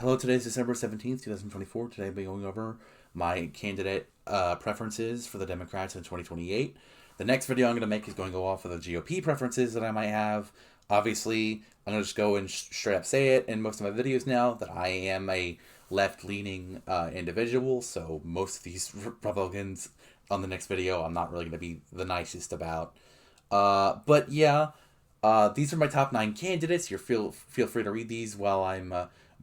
Hello, today is December 17th, 2024. Today I'll be going over my candidate preferences for the Democrats in 2028. The next video I'm going to make is going to go off of the GOP preferences that I might have. Obviously, I'm going to just go and straight up say it in most of my videos now that I am a left-leaning individual, so most of these Republicans on the next video I'm not really going to be the nicest about. But yeah, these are my top 9 candidates. Feel free to read these while I'm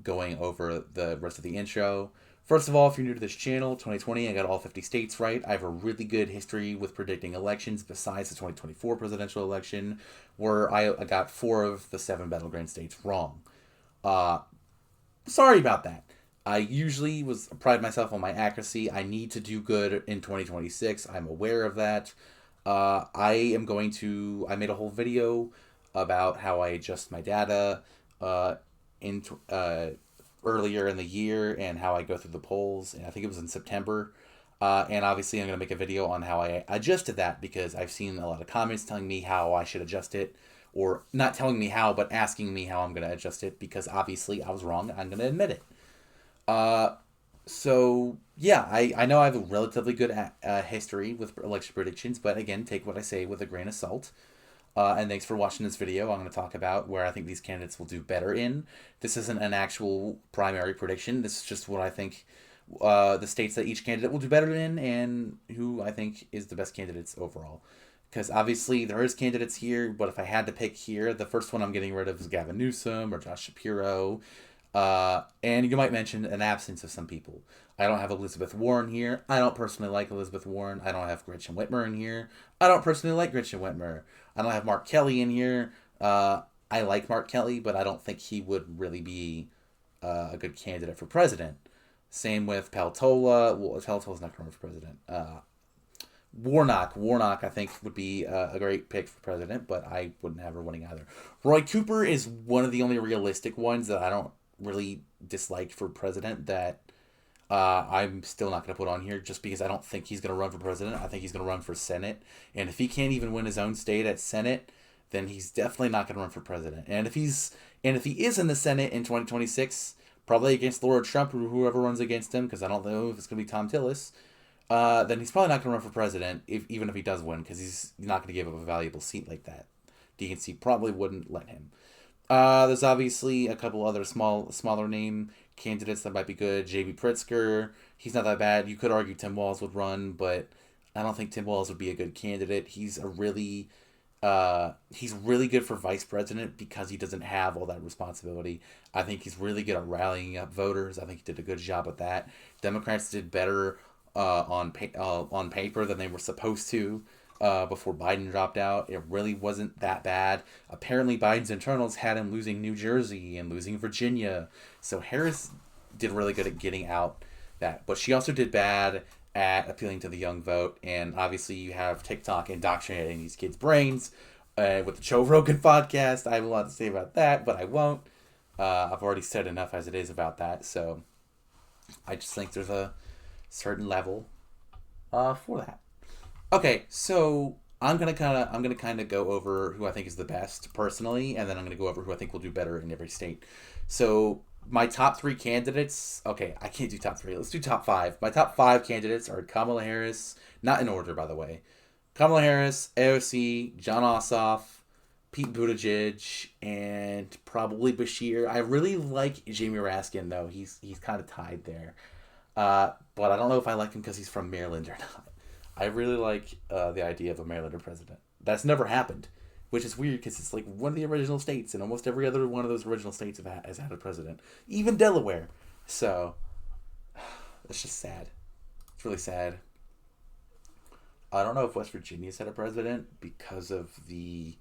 going over the rest of the intro. First of all, if you're new to this channel, 2020, I got all 50 states right. I have a really good history with predicting elections besides the 2024 presidential election, where I got 4 of the 7 battleground states wrong. Sorry about that. I usually pride myself on my accuracy. I need to do good in 2026. I'm aware of that. I made a whole video about how I adjust my data earlier in the year and how I go through the polls, and I think it was in September. And obviously I'm going to make a video on how I adjusted that, because I've seen a lot of comments telling me how I should adjust it, or not telling me how, but asking me how I'm going to adjust it, because obviously I was wrong. I'm going to admit it. So yeah, I know I have a relatively good history with election predictions, but again, take what I say with a grain of salt. And thanks for watching this video. I'm going to talk about where I think these candidates will do better in. This isn't an actual primary prediction. This is just what I think the states that each candidate will do better in, and who I think is the best candidates overall. Because obviously there is candidates here, but if I had to pick here, the first one I'm getting rid of is Gavin Newsom or Josh Shapiro. And you might mention an absence of some people. I don't have Elizabeth Warren here. I don't personally like Elizabeth Warren. I don't have Gretchen Whitmer in here. I don't personally like Gretchen Whitmer. I don't have Mark Kelly in here. I like Mark Kelly, but I don't think he would really be a good candidate for president. Same with Peltola. Well, Peltola's not going to run for president. Warnock, I think, would be a great pick for president, but I wouldn't have her winning either. Roy Cooper is one of the only realistic ones that I don't really dislike for president that I'm still not going to put on here, just because I don't think he's going to run for president. I think he's going to run for Senate, and if he can't even win his own state at Senate, then he's definitely not going to run for president. And if he is in the Senate in 2026, probably against Laura Trump or whoever runs against him, because I don't know if it's going to be Tom Tillis, then he's probably not going to run for president, even if he does win, because he's not going to give up a valuable seat like that. DNC probably wouldn't let him. There's obviously a couple other smaller name candidates that might be good. J.B. Pritzker, he's not that bad. You could argue Tim Walz would run, but I don't think Tim Walz would be a good candidate. He's really good for vice president because he doesn't have all that responsibility. I think he's really good at rallying up voters. I think he did a good job at that. Democrats did better on paper than they were supposed to. Before Biden dropped out. It really wasn't that bad. Apparently Biden's internals had him losing New Jersey and losing Virginia. So Harris did really good at getting out that. But she also did bad at appealing to the young vote. And obviously you have TikTok indoctrinating these kids' brains. With the Joe Rogan podcast, I have a lot to say about that, but I won't. I've already said enough as it is about that. So I just think there's a certain level for that. Okay, so I'm gonna kind of go over who I think is the best personally, and then I'm gonna go over who I think will do better in every state. So my top 3 candidates. Okay, I can't do top 3. Let's do top 5. My top 5 candidates are Kamala Harris, not in order by the way. Kamala Harris, AOC, Jon Ossoff, Pete Buttigieg, and probably Bashir. I really like Jamie Raskin though. He's kind of tied there, but I don't know if I like him because he's from Maryland or not. I really like the idea of a Marylander president. That's never happened, which is weird because it's like one of the original states, and almost every other one of those original states has had a president, even Delaware. So it's just sad. It's really sad. I don't know if West Virginia's had a president because of I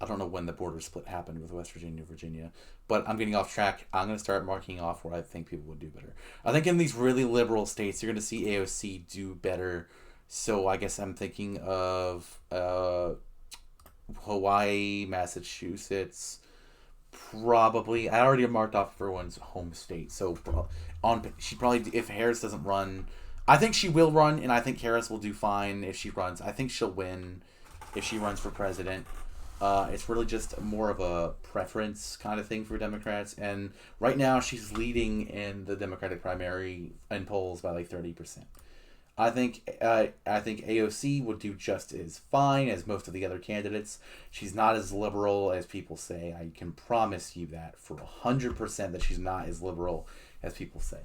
don't know when the border split happened with West Virginia and Virginia, but I'm getting off track. I'm going to start marking off where I think people would do better. I think in these really liberal states, you're going to see AOC do better. So I guess I'm thinking of Hawaii, Massachusetts, probably. I already marked off everyone's home state. So she probably, if Harris doesn't run, I think she will run, and I think Harris will do fine if she runs. I think she'll win if she runs for president. It's really just more of a preference kind of thing for Democrats. And right now, she's leading in the Democratic primary in polls by like 30%. I think AOC would do just as fine as most of the other candidates. She's not as liberal as people say. I can promise you that for 100% that she's not as liberal as people say.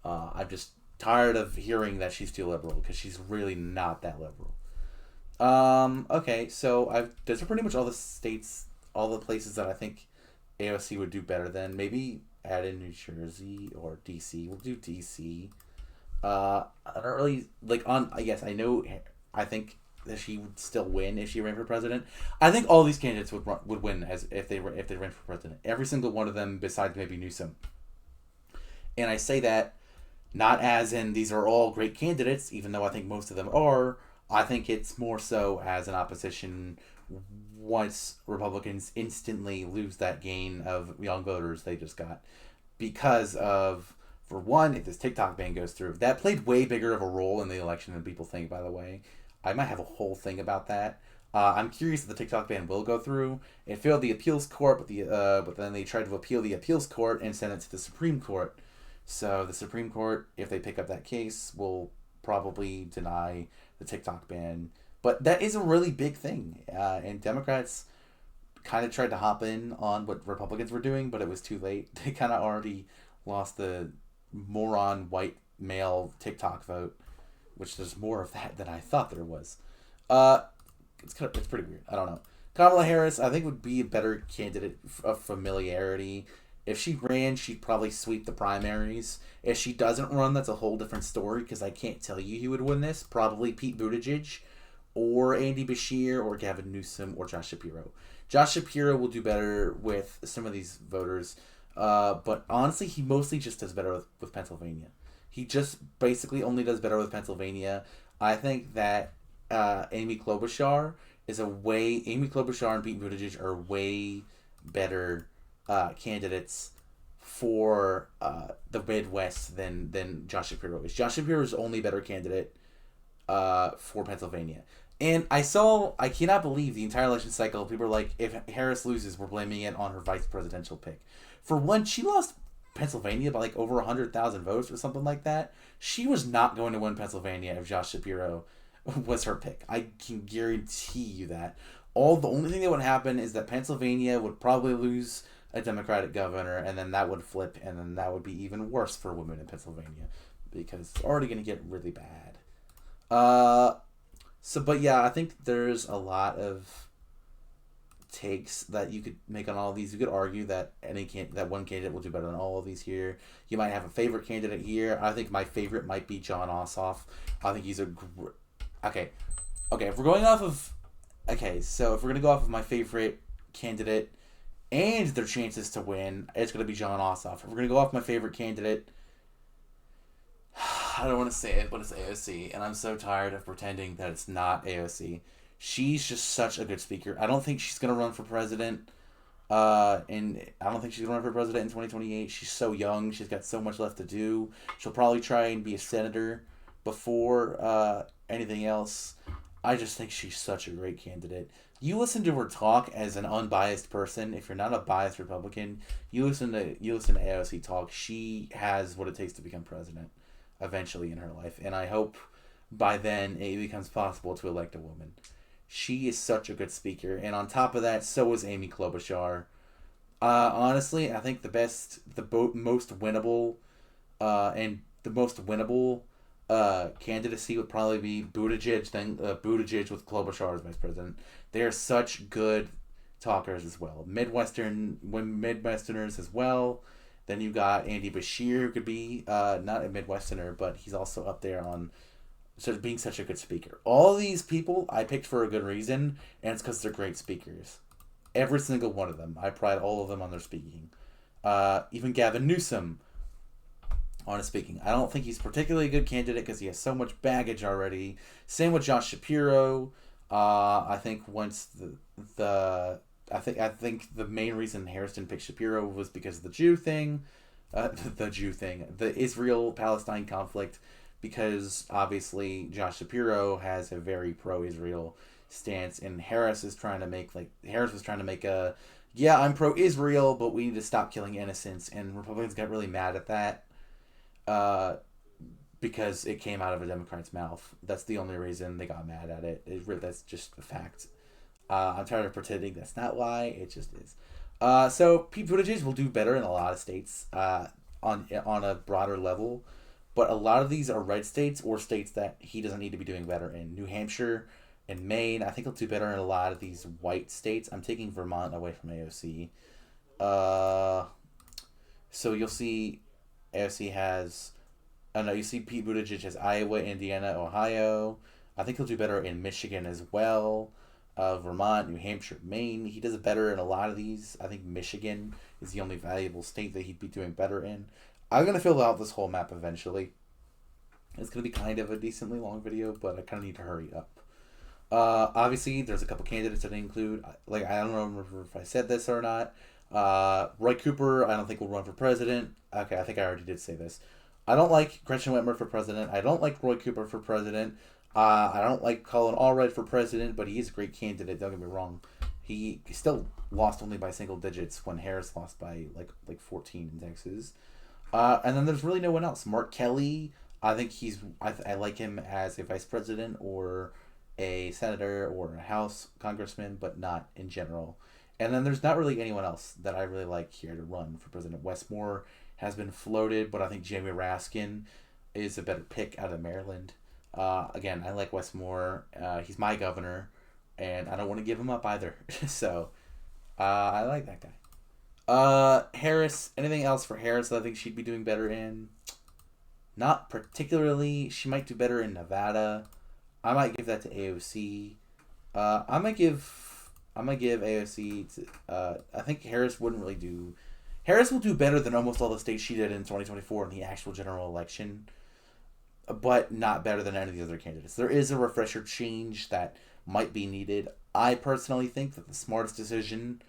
I'm just tired of hearing that she's too liberal because she's really not that liberal. Okay, so those are pretty much all the states, all the places that I think AOC would do better than. Maybe add in New Jersey or DC. We'll do DC. I don't really like on. I guess I know. I think that she would still win if she ran for president. I think all these candidates would win as if they ran for president. Every single one of them, besides maybe Newsom. And I say that not as in these are all great candidates, even though I think most of them are. I think it's more so as an opposition once Republicans instantly lose that gain of young voters they just got because of, for one, if this TikTok ban goes through, that played way bigger of a role in the election than people think, by the way. I might have a whole thing about that. I'm curious if the TikTok ban will go through. It failed the appeals court, but then they tried to appeal the appeals court and send it to the Supreme Court. So the Supreme Court, if they pick up that case, will probably deny the TikTok ban. But that is a really big thing. And Democrats kind of tried to hop in on what Republicans were doing, but it was too late. They kind of already lost the moron white male TikTok vote, which there's more of that than I thought there was. It's pretty weird. I don't know. Kamala Harris, I think, would be a better candidate of familiarity. If she ran, she'd probably sweep the primaries. If she doesn't run, that's a whole different story because I can't tell you who would win this. Probably Pete Buttigieg or Andy Beshear or Gavin Newsom or Josh Shapiro. Josh Shapiro will do better with some of these voters, but honestly, he mostly just does better with Pennsylvania. He just basically only does better with Pennsylvania. I think that Amy Klobuchar and Pete Buttigieg are way better candidates for the Midwest than Josh Shapiro is. Josh Shapiro is only better candidate for Pennsylvania. And I cannot believe the entire election cycle, people are like, if Harris loses, we're blaming it on her vice presidential pick. For one, she lost Pennsylvania by like over 100,000 votes or something like that. She was not going to win Pennsylvania if Josh Shapiro was her pick. I can guarantee you that. The only thing that would happen is that Pennsylvania would probably lose a Democratic governor, and then that would flip, and then that would be even worse for women in Pennsylvania because it's already going to get really bad. But yeah, I think there's a lot of takes that you could make on all of these. You could argue that that one candidate will do better than all of these here. You might have a favorite candidate here. I think my favorite might be Jon Ossoff. I think he's okay. If we're going off of so if we're gonna go off of my favorite candidate and their chances to win, it's gonna be Jon Ossoff. If we're gonna go off my favorite candidate, I don't want to say it, but it's AOC, and I'm so tired of pretending that it's not AOC. She's just such a good speaker. I don't think she's gonna run for president. And I don't think she's gonna run for president in 2028. She's so young. She's got so much left to do. She'll probably try and be a senator before anything else. I just think she's such a great candidate. You listen to her talk as an unbiased person. If you're not a biased Republican, you listen to AOC talk. She has what it takes to become president eventually in her life, and I hope by then it becomes possible to elect a woman. She is such a good speaker, and on top of that, so is Amy Klobuchar. Honestly, I think most winnable candidacy would probably be Buttigieg, then Buttigieg with Klobuchar as vice president. They are such good talkers as well. Midwesterners as well. Then you got Andy Beshear, who could be not a Midwesterner, but he's also up there on being such a good speaker. All these people I picked for a good reason, and it's because they're great speakers. Every single one of them. I pride all of them on their speaking. Even Gavin Newsom on his speaking. I don't think he's particularly a good candidate because he has so much baggage already. Same with Josh Shapiro. I think I think the main reason Harris didn't pick Shapiro was because of the Jew thing. The Israel-Palestine conflict, because obviously Josh Shapiro has a very pro-Israel stance, and Harris was trying to make a, yeah, I'm pro-Israel, but we need to stop killing innocents, and Republicans got really mad at that, because it came out of a Democrat's mouth. That's the only reason they got mad at it. That's just a fact. I'm tired of pretending that's not why. It just is. So Pete Buttigieg will do better in a lot of states, on a broader level, but a lot of these are red states or states that he doesn't need to be doing better in. New Hampshire and Maine, I think he'll do better in a lot of these white states. I'm taking Vermont away from AOC. So you'll see AOC has, I don't know, you see Pete Buttigieg has Iowa, Indiana, Ohio. I think he'll do better in Michigan as well. Vermont, New Hampshire, Maine. He does better in a lot of these. I think Michigan is the only valuable state that he'd be doing better in. I'm going to fill out this whole map eventually. It's going to be kind of a decently long video, but I kind of need to hurry up. Obviously, there's a couple candidates that I include. Like, I don't remember if I said this or not. Roy Cooper, I don't think will run for president. Okay, I think I already did say this. I don't like Gretchen Whitmer for president. I don't like Roy Cooper for president. I don't like Colin Allred for president, but he is a great candidate. Don't get me wrong. He still lost only by single digits when Harris lost by like 14 in Texas. And then there's really no one else. Mark Kelly, I think I like him as a vice president or a senator or a House congressman, but not in general. And then there's not really anyone else that I really like here to run for president. Westmore has been floated, but I think Jamie Raskin is a better pick out of Maryland. Again, I like Westmore. He's my governor, and I don't want to give him up either. So, I like that guy. Harris, anything else for Harris that I think she'd be doing better in? Not particularly. She might do better in Nevada. I might give that to AOC. I might give AOC to, I think Harris wouldn't really do. Harris will do better than almost all the states she did in 2024 in the actual general election, but not better than any of the other candidates. There is a refresher change that might be needed. I personally think that the smartest decision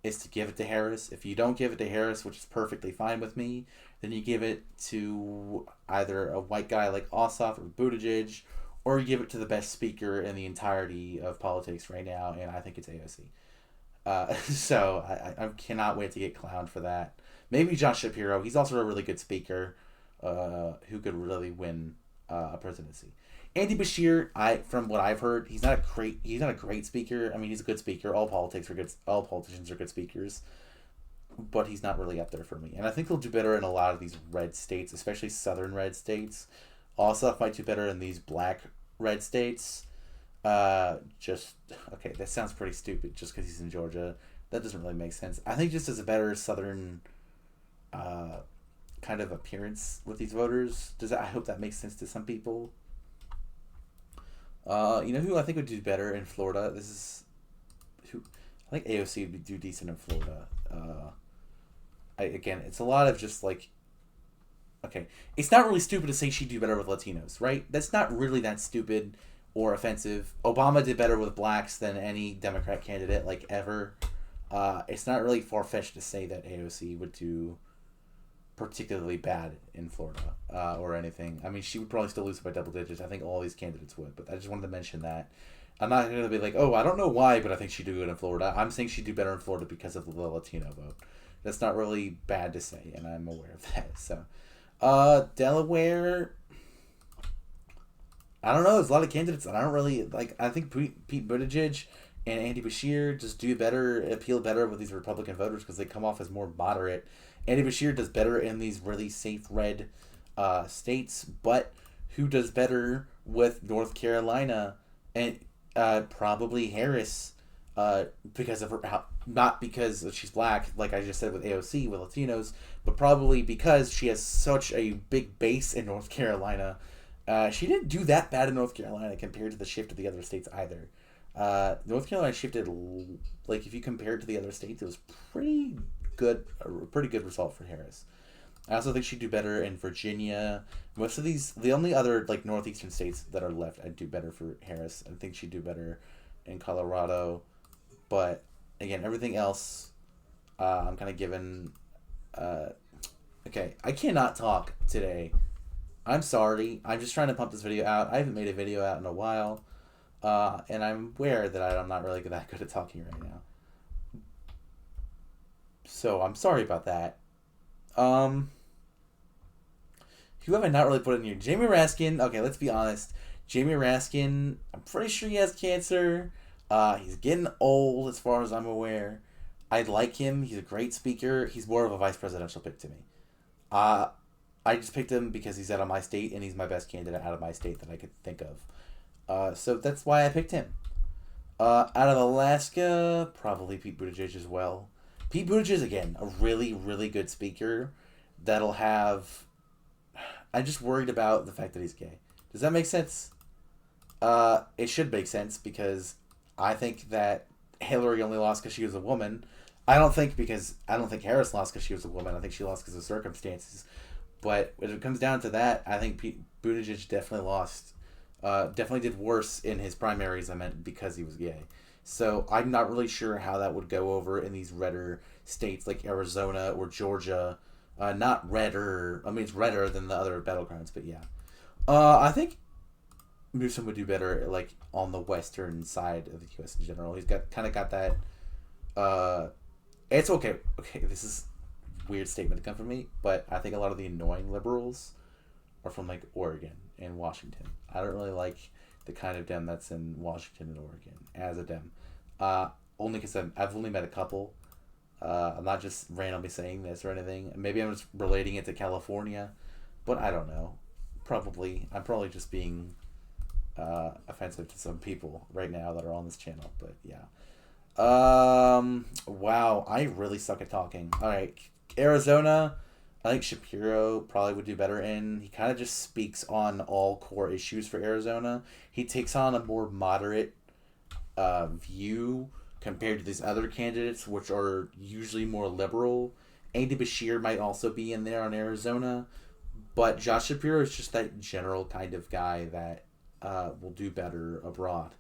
is to give it to Harris. If you don't give it to Harris, which is perfectly fine with me, then you give it to either a white guy like Ossoff or Buttigieg, or you give it to the best speaker in the entirety of politics right now, and I think it's AOC. So I cannot wait to get clowned for that. Maybe Josh Shapiro. He's also a really good speaker, who could really win a presidency. Andy Beshear, from what I've heard, he's not a great speaker. I mean, he's a good speaker. All politicians are good speakers, but he's not really up there for me. And I think he'll do better in a lot of these red states, especially southern red states. Ossoff might do better in these black red states. Okay, that sounds pretty stupid just because he's in Georgia. That doesn't really make sense. I think just as a better southern kind of appearance with these voters. I hope that makes sense to some people. You know who I think would do better in Florida? I think AOC would do decent in Florida. Again, it's a lot of just like, okay, it's not really stupid to say she'd do better with Latinos, right? That's not really that stupid or offensive. Obama did better with blacks than any Democrat candidate, like, ever. It's not really far-fetched to say that AOC would do particularly bad in Florida, or anything. I mean, she would probably still lose by double digits. I think all these candidates would, but I just wanted to mention that. I'm not going to be like, oh, I don't know why, but I think she'd do good in Florida. I'm saying she'd do better in Florida because of the Latino vote. That's not really bad to say, and I'm aware of that. So, Delaware, I don't know. There's a lot of candidates that I don't really like. I think Pete Buttigieg and Andy Beshear just appeal better with these Republican voters because they come off as more moderate. Andy Beshear does better in these really safe red states, but who does better with North Carolina and probably Harris, because of her, not because she's black, like I just said with AOC, with Latinos, but probably because she has such a big base in North Carolina. She didn't do that bad in North Carolina compared to the shift of the other states either. North Carolina shifted, like, if you compare it to the other states, it was pretty good, a pretty good result for Harris. I also think she'd do better in Virginia. Most of these, the only other, like, northeastern states that are left, I'd do better for Harris. I think she'd do better in Colorado. But, again, everything else, I'm kind of given... okay, I cannot talk today. I'm sorry. I'm just trying to pump this video out. I haven't made a video out in a while. And I'm aware that I'm not really that good at talking right now. So I'm sorry about that. Um, who have I not really put in here? Jamie Raskin. Okay, let's be honest. Jamie Raskin, I'm pretty sure he has cancer. He's getting old as far as I'm aware. I like him. He's a great speaker. He's more of a vice presidential pick to me. Uh, I just picked him because he's out of my state and he's my best candidate out of my state that I could think of. So that's why I picked him. Out of Alaska, probably Pete Buttigieg as well. Pete Buttigieg, again, a really, really good speaker that'll have. I'm just worried about the fact that he's gay. Does that make sense? It should make sense because I think that Hillary only lost because she was a woman. I don't think Harris lost because she was a woman. I think she lost because of circumstances. But when it comes down to that, I think Pete Buttigieg definitely lost. Definitely did worse in his primaries. I meant because he was gay. So I'm not really sure how that would go over in these redder states like Arizona or Georgia. Not redder. I mean, it's redder than the other battlegrounds, but yeah. I think Newsom would do better like on the western side of the U.S. in general. He's got that. Uh, it's okay. Okay, this is a weird statement to come from me, but I think a lot of the annoying liberals are from like Oregon and Washington. I don't really like the kind of Dem that's in Washington and Oregon as a Dem. Only because I've only met a couple. I'm not just randomly saying this or anything. Maybe I'm just relating it to California, but I don't know. I'm probably just being offensive to some people right now that are on this channel. But yeah. Wow, I really suck at talking. All right, Arizona. I think Shapiro probably would do better in. He kind of just speaks on all core issues for Arizona. He takes on a more moderate view compared to these other candidates, which are usually more liberal. Andy Bashir might also be in there on Arizona, but Josh Shapiro is just that general kind of guy that will do better abroad.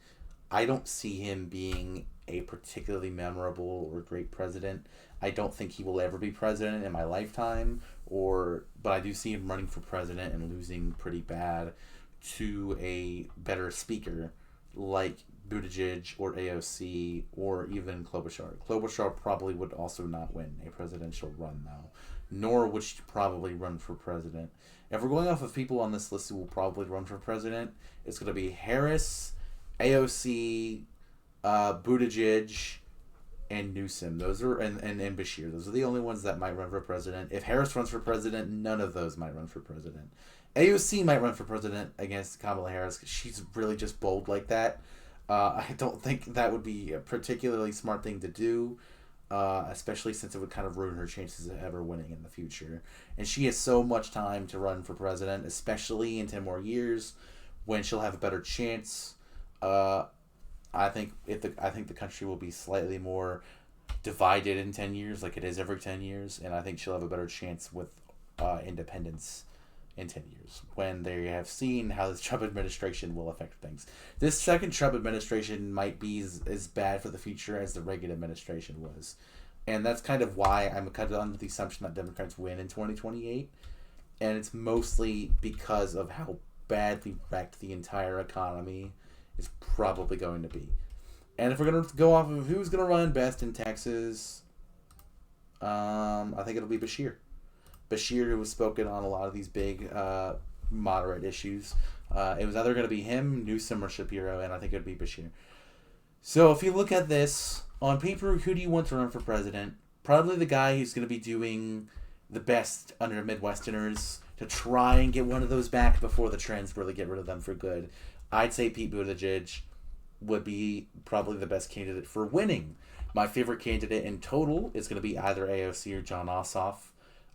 I don't see him being a particularly memorable or great president. I don't think he will ever be president in my lifetime, but I do see him running for president and losing pretty bad to a better speaker like Buttigieg or AOC or even Klobuchar. Klobuchar probably would also not win a presidential run though, nor would she probably run for president. If we're going off of people on this list who will probably run for president, it's going to be Harris, AOC, Buttigieg, and Newsom. Those are and Bashir. Those are the only ones that might run for president. If Harris runs for president, none of those might run for president. AOC might run for president against Kamala Harris because she's really just bold like that. I don't think that would be a particularly smart thing to do, especially since it would kind of ruin her chances of ever winning in the future. And she has so much time to run for president, especially in 10 more years when she'll have a better chance. I think the country will be slightly more divided in 10 years, like it is every 10 years, and I think she'll have a better chance with independence in 10 years when they have seen how the Trump administration will affect things. This second Trump administration might be as bad for the future as the Reagan administration was. And that's kind of why I'm kind of under the assumption that Democrats win in 2028. And it's mostly because of how badly wrecked the entire economy is probably going to be. And if we're going to go off of who's going to run best in Texas, I think it'll be Bashir. Bashir, who was spoken on a lot of these big moderate issues. It was either going to be him, Newsom, or Shapiro, and I think it would be Bashir. So if you look at this, on paper, who do you want to run for president? Probably the guy who's going to be doing the best under Midwesterners to try and get one of those back before the trends really get rid of them for good. I'd say Pete Buttigieg would be probably the best candidate for winning. My favorite candidate in total is going to be either AOC or John Ossoff.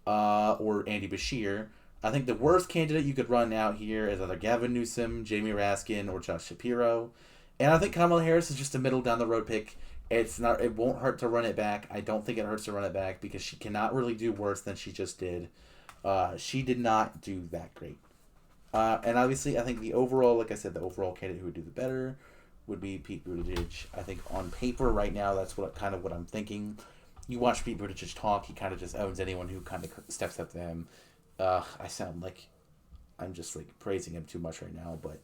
Or Andy Bashir. I think the worst candidate you could run out here is either Gavin Newsom, Jamie Raskin, or Josh Shapiro. And I think Kamala Harris is just a middle down the road pick. It won't hurt to run it back. I don't think it hurts to run it back because she cannot really do worse than she just did. She did not do that great. And obviously, I think the overall candidate who would do the better would be Pete Buttigieg. I think on paper right now, that's what I'm thinking. You watch Pete Buttigieg talk, he kind of just owns anyone who kind of steps up to him. I sound like I'm just like praising him too much right now, but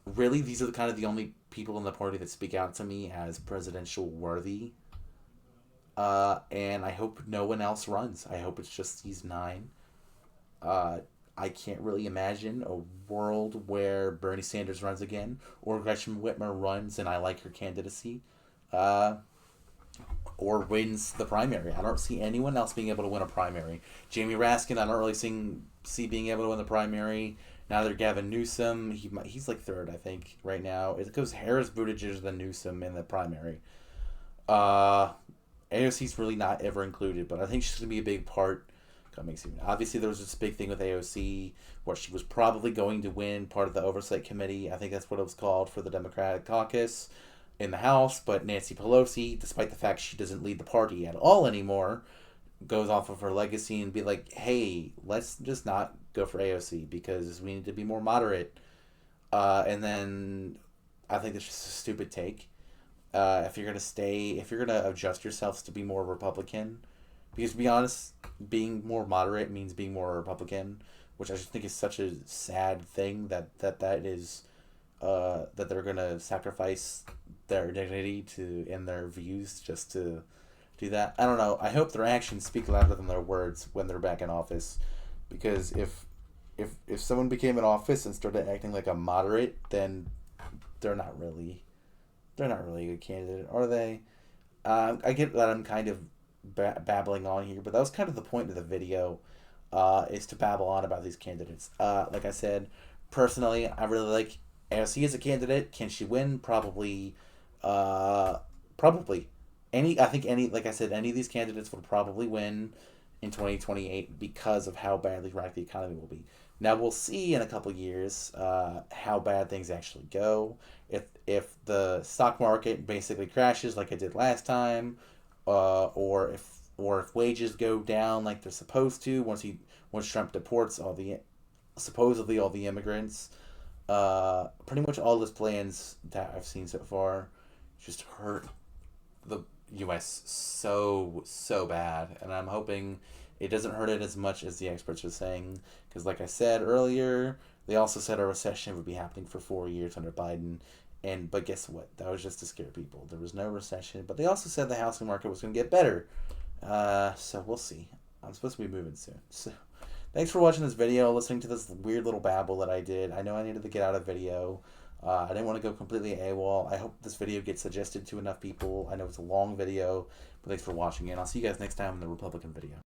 really these are the only people in the party that speak out to me as presidential worthy. And I hope no one else runs. I hope it's just these nine. I can't really imagine a world where Bernie Sanders runs again or Gretchen Whitmer runs and I like her candidacy. Uh, or wins the primary. I don't see anyone else being able to win a primary. Jamie Raskin, I don't really see being able to win the primary. Now they're Gavin Newsom. He's like third, I think, right now. It goes Harris, Buttigieg, then Newsom in the primary. AOC's really not ever included, but I think she's going to be a big part coming soon. Obviously, there was this big thing with AOC where she was probably going to win part of the Oversight Committee. I think that's what it was called for the Democratic caucus in the House, but Nancy Pelosi, despite the fact she doesn't lead the party at all anymore, goes off of her legacy and be like, hey, let's just not go for AOC because we need to be more moderate. And then I think that's just a stupid take. If you're gonna adjust yourselves to be more Republican, because to be honest, being more moderate means being more Republican, which I just think is such a sad thing that is that they're gonna sacrifice their dignity and their views just to do that. I don't know. I hope their actions speak louder than their words when they're back in office, because if someone became in office and started acting like a moderate, then they're not really a good candidate, are they? I get that I'm kind of babbling on here, but that was kind of the point of the video, is to babble on about these candidates. Like I said, personally, I really like AOC as a candidate. Can she win? Probably. Probably. Like I said, any of these candidates would probably win in 2028 because of how badly wrecked the economy will be. Now we'll see in a couple years how bad things actually go. If the stock market basically crashes like it did last time, or if wages go down like they're supposed to once Trump deports supposedly all the immigrants. Pretty much all his plans that I've seen so far just hurt the U.S. so bad, and I'm hoping it doesn't hurt it as much as the experts are saying, because like I said earlier, they also said a recession would be happening for 4 years under Biden, but guess what? That was just to scare people. There was no recession, but they also said the housing market was going to get better. So we'll see. I'm supposed to be moving soon. So thanks for watching this video, listening to this weird little babble that I did. I know I needed to get out of video. I didn't want to go completely AWOL. I hope this video gets suggested to enough people. I know it's a long video, but thanks for watching it. I'll see you guys next time in the Republican video.